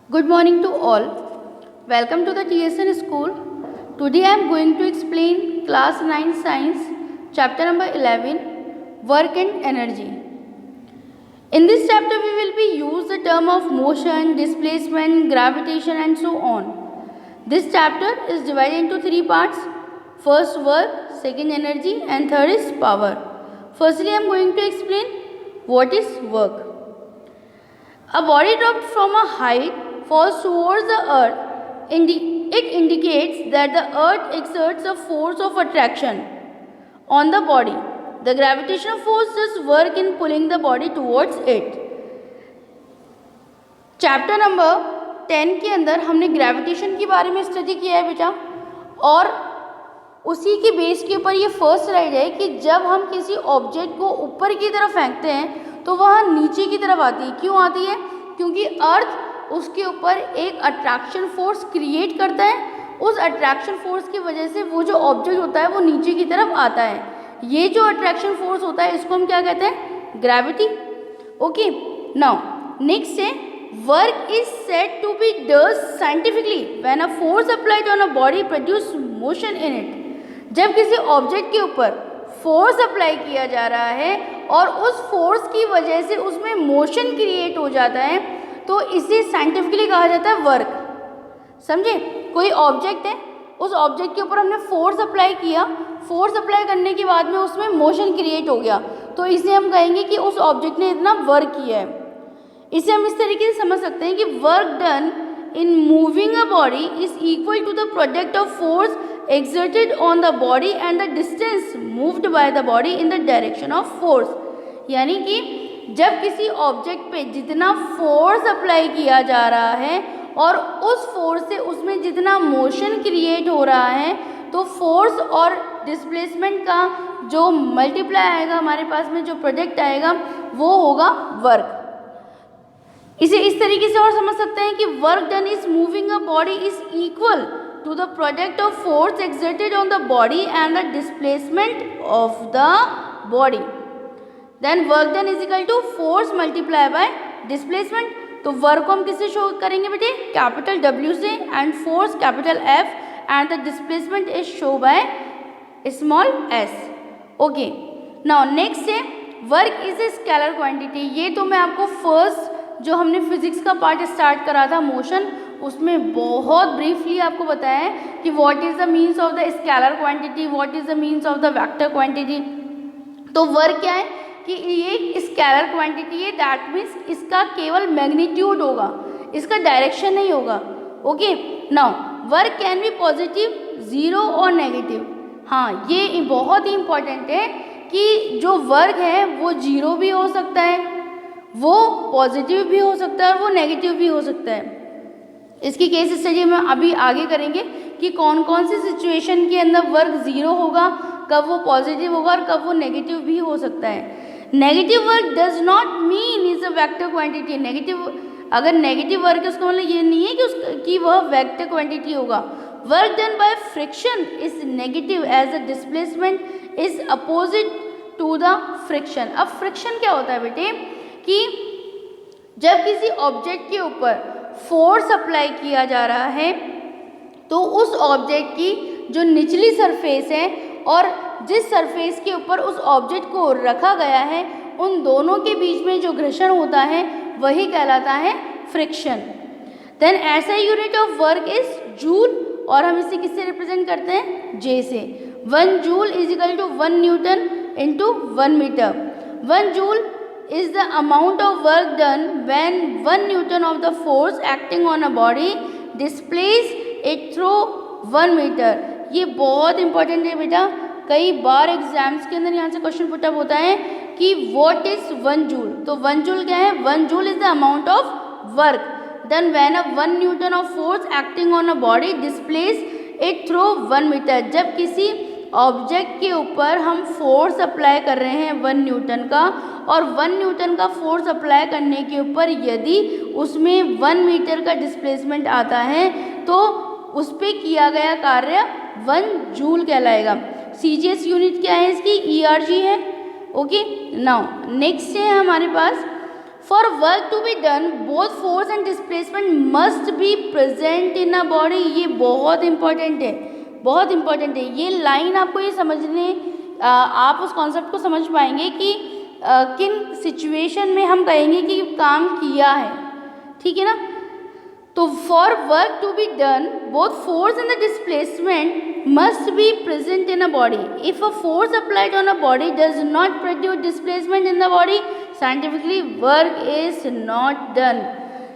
Good morning to all. Welcome to the TSN school. Today I am going to explain class 9 science chapter number 11 work and energy. In this chapter we will be use the term of motion, displacement, gravitation and so on. This chapter is divided into three parts. First work, second energy and third is power. Firstly I am going to explain what is work. A body dropped from a height falls towards the earth. It indicates that the earth exerts a force of attraction on the body. The gravitational force does work in pulling the body towards it. Chapter number 10 के अंदर हमने gravitation के बारे में study किया है बेटा, और उसी के बेस के ऊपर ये फर्स्ट स्लाइड है कि जब हम किसी ऑब्जेक्ट को ऊपर की तरफ फेंकते हैं तो वह नीचे की तरफ आती है. क्यों आती है? क्योंकि अर्थ उसके ऊपर एक अट्रैक्शन फोर्स क्रिएट करता है. उस अट्रैक्शन फोर्स की वजह से वो जो ऑब्जेक्ट होता है वो नीचे की तरफ आता है. ये जो अट्रैक्शन फोर्स होता है इसको हम क्या कहते हैं? ग्रेविटी. ओके, नाउ नेक्स्ट है work is said to be done scientifically when a force applied on a body produce motion in it. जब किसी ऑब्जेक्ट के ऊपर फोर्स अप्लाई किया जा रहा है और उस फोर्स की वजह से उसमें मोशन क्रिएट हो जाता है तो इसे साइंटिफिकली कहा जाता है वर्क. समझे? कोई ऑब्जेक्ट है, उस ऑब्जेक्ट के ऊपर हमने फोर्स अप्लाई किया, फोर्स अप्लाई करने के बाद में उसमें मोशन क्रिएट हो गया तो इसे हम कहेंगे कि उस ऑब्जेक्ट ने इतना वर्क किया है. इसे हम इस तरीके से समझ सकते हैं कि work done in moving a body is equal to the product of force exerted on the body and the distance moved by the body in the direction of force. यानी कि जब किसी ऑब्जेक्ट पे जितना फोर्स अप्लाई किया जा रहा है और उस फोर्स से उसमें जितना मोशन क्रिएट हो रहा है तो फोर्स और डिस्प्लेसमेंट का जो मल्टीप्लाई आएगा हमारे पास में, जो प्रोडक्ट आएगा वो होगा वर्क. इसे इस तरीके से और समझ सकते हैं कि work done is moving a body is equal to the product of force exerted on the body and the displacement of the body. Then work done is equal to force multiply by displacement. तो work को हम किससे show करेंगे बेटे? Capital W से, and force capital F and the displacement is show by small s. Okay, now next है work is a scalar quantity. ये तो मैं आपको फर्स्ट जो हमने फिजिक्स का पार्ट स्टार्ट करा था मोशन, उसमें बहुत ब्रीफली आपको बताया है कि what is the means of the scalar quantity, what is the means of the vector quantity. तो वर्क क्या है कि ये स्केलर क्वांटिटी है, दैट मीन्स इसका केवल मैग्नीट्यूड होगा, इसका डायरेक्शन नहीं होगा. Okay, now work can be positive, zero और नेगेटिव. हाँ, ये बहुत ही इंपॉर्टेंट है कि जो वर्क है वो जीरो भी हो सकता है, वो पॉजिटिव भी हो सकता है और वो नेगेटिव भी हो सकता है. इसकी केस स्टडी में अभी आगे करेंगे कि कौन कौन सी सिचुएशन के अंदर वर्क ज़ीरो होगा, कब वो पॉजिटिव होगा और कब वो नेगेटिव भी हो सकता है. Negative work does not mean is a vector quantity. Negative, अगर नेगेटिव वर्क है उसका मतलब ये नहीं है कि वह वेक्टर क्वांटिटी होगा. Work done by friction is negative as a displacement is opposite to the friction. अब फ्रिक्शन क्या होता है बेटे कि जब किसी ऑब्जेक्ट के ऊपर फोर्स अप्लाई किया जा रहा है तो उस ऑब्जेक्ट की जो निचली सरफेस है और जिस सरफेस के ऊपर उस ऑब्जेक्ट को रखा गया है उन दोनों के बीच में जो घर्षण होता है वही कहलाता है फ्रिक्शन. देन ऐसा unit of work is joule, और हम इसे किससे रिप्रेजेंट करते हैं? जे से. 1 joule is equal to 1 newton into 1 metre. 1 joule is the amount of work done when 1 Newton of the force acting on a body displays it through 1 meter. ये बहुत important है बेटा, कई बार एग्जाम्स के अंदर यहाँ से क्वेश्चन पुटअप होता है कि व्हाट इज 1 जूल. तो 1 जूल क्या है? 1 joule is the amount of work done when a 1 Newton of force acting on a body displays it through 1 meter. जब किसी ऑब्जेक्ट के ऊपर हम फोर्स अप्लाई कर रहे हैं 1 न्यूटन का, और 1 न्यूटन का फोर्स अप्लाई करने के ऊपर यदि उसमें 1 मीटर का डिस्प्लेसमेंट आता है तो उस पर किया गया कार्य 1 जूल कहलाएगा. CGS यूनिट क्या है इसकी? ERG है. ओके, नाउ नेक्स्ट है हमारे पास for work to be done both force and displacement must be present in a body. ये बहुत इंपॉर्टेंट है, बहुत इंपॉर्टेंट है ये लाइन। आपको ये समझने आप उस कॉन्सेप्ट को समझ पाएंगे कि किन सिचुएशन में हम कहेंगे कि काम किया है, ठीक है ना। तो for work to be done both force and the displacement must be present in a body. If a force applied on a body does not produce displacement in the body, scientifically work is not done.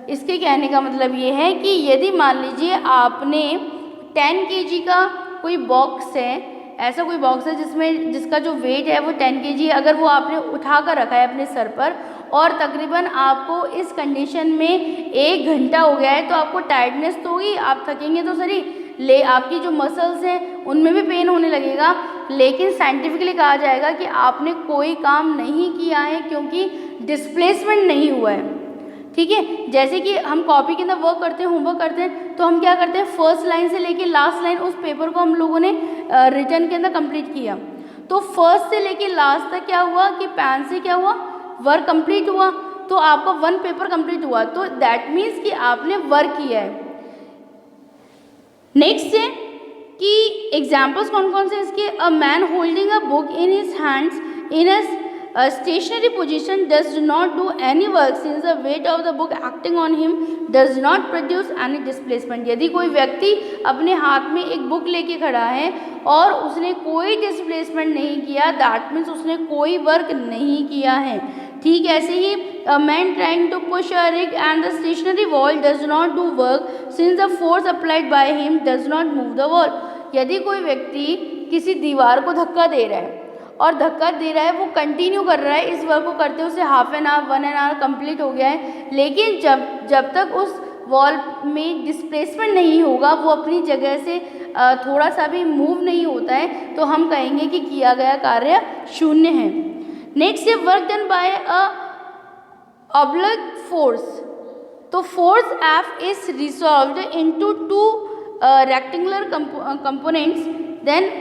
इसके कहने का मतलब ये है कि यदि मान लीजिए आपने 10 kg का कोई बॉक्स है, ऐसा कोई बॉक्स है जिसका जो वेट है वो 10 kg, अगर वो आपने उठा कर रखा है अपने सर पर और तकरीबन आपको इस कंडीशन में 1 घंटा हो गया है, तो आपको टायर्डनेस तो होगी, आप थकेंगे तो सही, आपकी जो मसल्स हैं उनमें भी पेन होने लगेगा, लेकिन साइंटिफिकली कहा जाएगा कि आपने कोई काम नहीं किया है क्योंकि डिस्प्लेसमेंट नहीं हुआ है, ठीक है। जैसे कि हम कॉपी के अंदर वर्क करते हैं, होमवर्क करते हैं, तो हम क्या करते हैं, फर्स्ट लाइन से लेके लास्ट लाइन उस पेपर को हम लोगों ने रिटर्न के अंदर कंप्लीट किया। तो फर्स्ट से लेके लास्ट तक क्या हुआ कि पेन से क्या हुआ, वर्क कंप्लीट हुआ, तो आपका 1 पेपर कंप्लीट हुआ, तो दैट मीन्स कि आपने वर्क किया है। नेक्स्ट है कि एग्जाम्पल्स कौन कौन से इसके, a man holding a book in his hands in a stationary position does not do any work since the weight of the book acting on him does not produce any displacement। यदि कोई व्यक्ति अपने हाथ में एक book लेके खड़ा है और उसने कोई डिस्प्लेसमेंट नहीं किया, दैट मीन्स उसने कोई वर्क नहीं किया है। ठीक ऐसे ही a man trying to push a rig and the stationary wall does not do work since the force applied by him does not move the wall। यदि कोई व्यक्ति किसी दीवार को धक्का दे रहा है और धक्का दे रहा है, वो कंटिन्यू कर रहा है इस वर्क को करते, उसे half an hour 1 hour complete हो गया है, लेकिन जब तक उस वॉल में डिस्प्लेसमेंट नहीं होगा, वो अपनी जगह से थोड़ा सा भी मूव नहीं होता है, तो हम कहेंगे कि किया गया कार्य शून्य है। नेक्स्ट है work done by a oblique force. तो force F is resolved into 2 rectangular components, then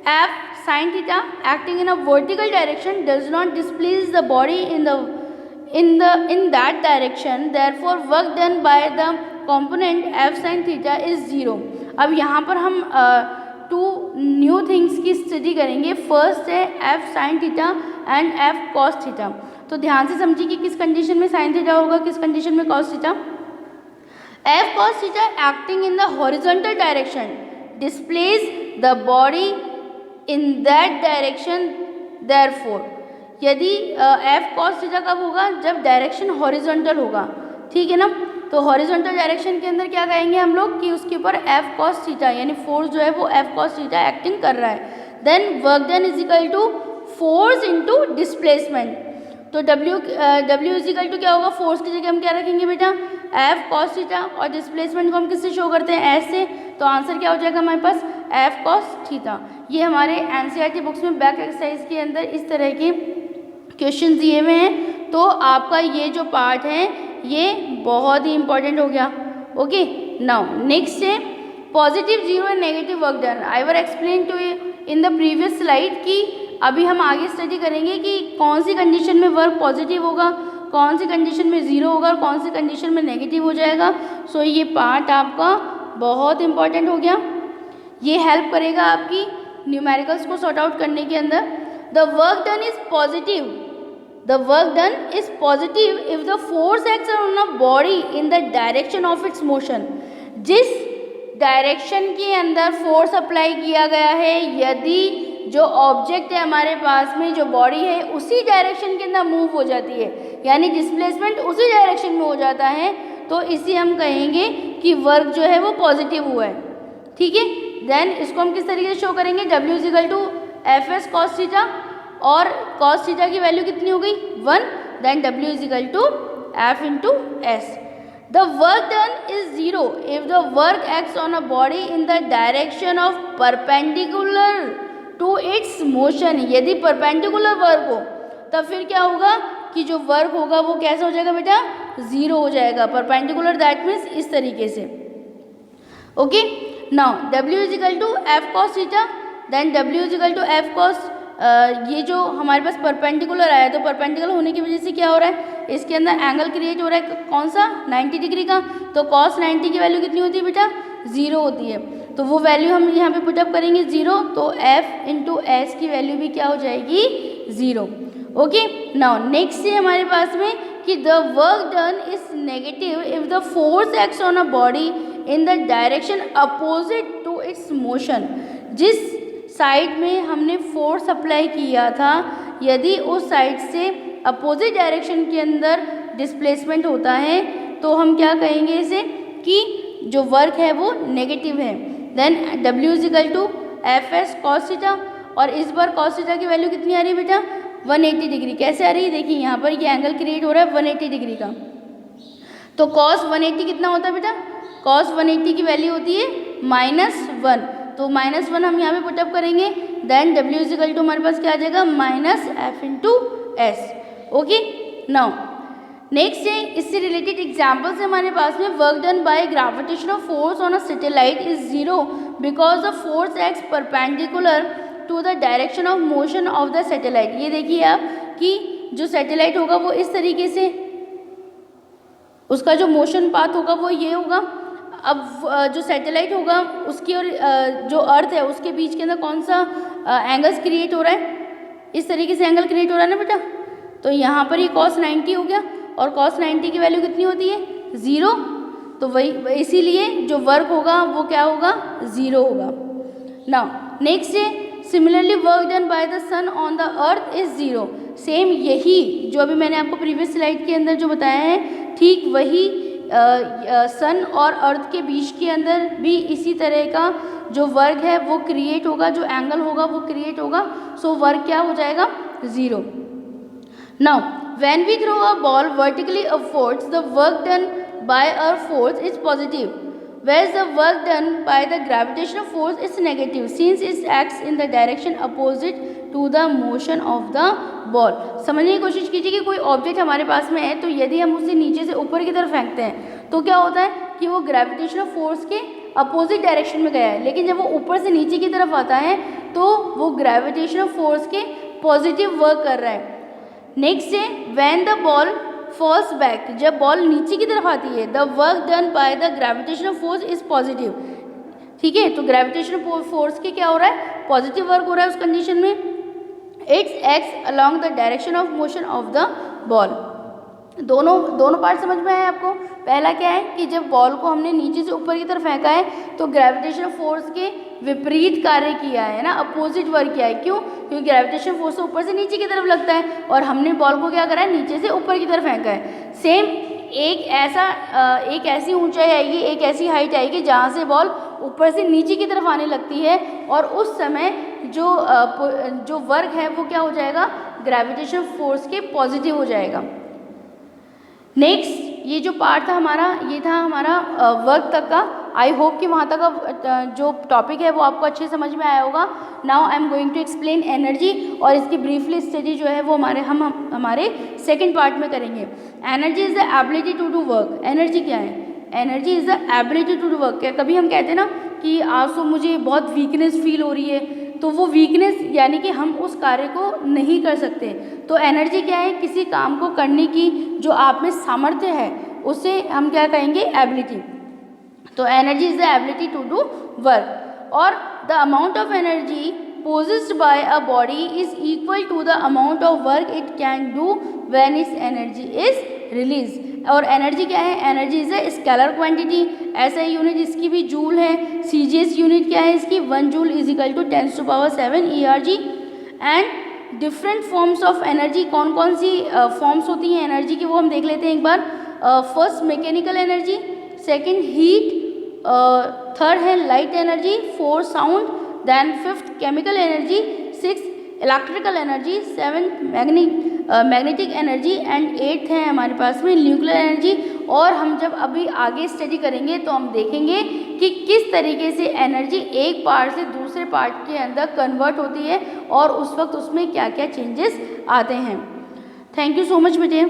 F sin theta acting in a vertical direction does not displace the body in that direction, therefore work done by the component F sin theta is 0। अब यहाँ पर हम 2 new things की study करेंगे। First है F sin theta and F cos theta। तो ध्यान से समझिए कि किस कंडीशन में sin theta होगा, किस कंडीशन में cos theta। F cos theta acting in the horizontal direction displace the body in that direction, therefore यदि F cos theta कब होगा, जब डायरेक्शन हॉरिजॉन्टल होगा, ठीक है ना। तो हॉरिजॉन्टल डायरेक्शन के अंदर क्या कहेंगे हम लोग कि उसके ऊपर F cos theta यानी फोर्स जो है वो F cos theta एक्टिंग कर रहा है। Then work done is equal to force into displacement. तो W इज इक्वल टू क्या होगा, फोर्स की जगह हम क्या रखेंगे बेटा, F cos theta, और डिस्प्लेसमेंट को हम किससे शो करते हैं, ऐसे। तो आंसर क्या हो जाएगा हमारे पास, F cos theta। ये हमारे NCERT बुक्स में बैक एक्सरसाइज के अंदर इस तरह के क्वेश्चन दिए हुए हैं। तो आपका ये जो पार्ट है ये बहुत ही इंपॉर्टेंट हो गया। ओके, नाउ नेक्स्ट है positive zero and negative work done. I were explain to you in the previous slide कि अभी हम आगे स्टडी करेंगे कि कौन सी कंडीशन में वर्क पॉजिटिव होगा, कौन सी कंडीशन में ज़ीरो होगा और कौन सी कंडीशन में नेगेटिव हो जाएगा। सो ये पार्ट आपका बहुत इंपॉर्टेंट हो गया। ये हेल्प करेगा आपकी न्यूमेरिकल्स को सॉर्ट आउट करने के अंदर। The work done is positive, the work done is positive if the force acts on a body in the direction of its motion. जिस डायरेक्शन के अंदर फोर्स अप्लाई किया गया है, यदि जो ऑब्जेक्ट है हमारे पास में, जो बॉडी है, उसी डायरेक्शन के अंदर मूव हो जाती है, यानी डिस्प्लेसमेंट उसी डायरेक्शन में हो जाता है, तो इसे हम कहेंगे कि वर्क जो है वो पॉजिटिव हुआ है। ठीक है, देन इसको हम किस तरीके से शो करेंगे, W is equal to F S cos theta, और कॉस थीटा की वैल्यू कितनी हो गई 1, then W is equal to F into S. The work done is 0 if the work acts on a body in the direction of perpendicular to its motion. यदि perpendicular work हो तब फिर क्या होगा कि जो वर्क होगा वो कैसा हो जाएगा बेटा, 0 हो जाएगा। परपेंडिकुलर दैट मीन्स इस तरीके से। Okay, now W is equal to F cos theta, then W is equal to F cos ये जो हमारे पास परपेंडिकुलर आया, तो परपेंडिकुलर होने की वजह से क्या हो रहा है, इसके अंदर एंगल क्रिएट हो रहा है कौन सा, 90 डिग्री का। तो cos 90 की वैल्यू कितनी होती है बेटा, 0 होती है। तो वो वैल्यू हम यहाँ पे पुटअप करेंगे 0, तो F इंटू एस की वैल्यू भी क्या हो जाएगी, 0। ओके, नाउ नेक्स्ट है हमारे पास में कि the work done is negative if the force acts on a body in the direction opposite to its motion. जिस साइड में हमने फोर्स अप्लाई किया था, यदि उस साइड से अपोजिट डायरेक्शन के अंदर डिस्प्लेसमेंट होता है, तो हम क्या कहेंगे इसे कि जो वर्क है वो नेगेटिव है। Then W is equal to F S cos theta, और इस बार कॉस थीटा की वैल्यू कितनी आ रही है बेटा, 180 डिग्री। कैसे आ रही है, देखिए यहाँ पर ये एंगल क्रिएट हो रहा है 180 डिग्री का। तो कॉस 180 कितना होता है बेटा, कॉस 180 की वैल्यू होती है -1, तो -1 हम यहाँ पे पुटअप करेंगे। Then W is equal to हमारे पास क्या आ जाएगा, -F into S. Okay, now next है इससे रिलेटेड एग्जाम्पल्स हमारे पास में। Work done by gravitational force on a satellite is 0 because the force acts perpendicular to the direction of motion of the satellite. ये देखिए आप कि जो सैटेलाइट होगा वो इस तरीके से, उसका जो मोशन पाथ होगा वो ये होगा। अब जो सैटेलाइट होगा उसकी और जो अर्थ है उसके बीच के अंदर कौन सा एंगल्स क्रिएट हो रहा है, इस तरीके से एंगल क्रिएट हो रहा है ना बेटा। तो यहाँ पर ये cos 90 हो गया, और cos 90 की वैल्यू कितनी होती है, 0। तो वही इसीलिए जो वर्क होगा वो क्या होगा, 0 होगा। नाउ नेक्स्ट है similarly work done by the sun on the earth is 0। Same यही जो अभी मैंने आपको प्रीवियस स्लाइड के अंदर जो बताया है, ठीक वही सन और अर्थ के बीच के अंदर भी इसी तरह का जो वर्क है वो क्रिएट होगा, जो एंगल होगा वो क्रिएट होगा। सो वर्क क्या हो जाएगा, 0। Now when we throw a ball vertically upwards the work done by a force is positive, whereas the work done by the gravitational force is negative since it acts in the direction opposite to the motion of the ball। समझने की कोशिश कीजिए कि कोई object हमारे पास में है, तो यदि हम उसे नीचे से ऊपर की तरफ फेंकते हैं तो क्या होता है कि वो ग्रेविटेशनल फोर्स के अपोजिट डायरेक्शन में गया है, लेकिन जब वो ऊपर से नीचे की तरफ आता है तो वो ग्रेविटेशनल फोर्स के पॉजिटिव वर्क कर रहा है। नेक्स्ट है when the ball falls back, जब बॉल नीचे की तरफ आती है, the work done by the gravitational force is positive. ठीक है, तो ग्रेविटेशनल फोर्स के क्या हो रहा है, पॉजिटिव वर्क हो रहा है उस कंडीशन में। It's acts along the direction of motion of the ball. दोनों पार्ट समझ में आए आपको। पहला क्या है कि जब बॉल को हमने नीचे से ऊपर की तरफ फेंका है तो ग्रेविटेशनल फोर्स के विपरीत कार्य किया है ना, अपोजिट वर्क किया है। क्यों, क्योंकि ग्रेविटेशनल फोर्स ऊपर से नीचे की तरफ लगता है और हमने बॉल को क्या करा है, नीचे से ऊपर की तरफ फेंका है। सेम एक ऐसी ऊंचाई आएगी, एक ऐसी हाइट आएगी जहाँ से बॉल ऊपर से नीचे की तरफ आने लगती है, और उस समय जो वर्क है वो क्या हो जाएगा, ग्रेविटेशनल फोर्स के पॉजिटिव हो जाएगा। नेक्स्ट ये जो पार्ट था हमारा, ये था हमारा वर्क तक का। आई होप कि वहाँ तक का जो टॉपिक है वो आपको अच्छे समझ में आया होगा। Now I am going to explain energy, और इसकी ब्रीफली स्टडी जो है वो हमारे सेकंड पार्ट में करेंगे। Energy is the ability to do work. Energy क्या है, energy is the ability to do work. क्या कभी हम कहते हैं ना कि आज तो मुझे बहुत वीकनेस फील हो रही है, तो वो वीकनेस यानी कि हम उस कार्य को नहीं कर सकते। तो एनर्जी क्या है, किसी काम को करने की जो आप में सामर्थ्य है उसे हम क्या कहेंगे, एबिलिटी। तो energy is the ability to do work, और the amount of energy possessed by a body is equal to the amount of work it can do when its energy is released। और energy क्या है, energy is a scalar quantity. ऐसा unit इसकी भी joule है। CGS unit क्या है इसकी, 1 joule is equal to 10⁻⁷ ERG। And different forms of energy, कौन कौन सी फॉर्म्स होती हैं एनर्जी की वो हम देख लेते हैं एक बार। First mechanical energy, second heat, third है light energy, fourth sound, then fifth chemical energy, six electrical energy, seventh magnetic energy, and eighth है हमारे पास में न्यूक्लियर एनर्जी। और हम जब अभी आगे स्टडी करेंगे तो हम देखेंगे कि किस तरीके से एनर्जी एक पार्ट से दूसरे पार्ट के अंदर कन्वर्ट होती है और उस वक्त उसमें क्या क्या चेंजेस आते हैं। थैंक यू सो मच बेटे।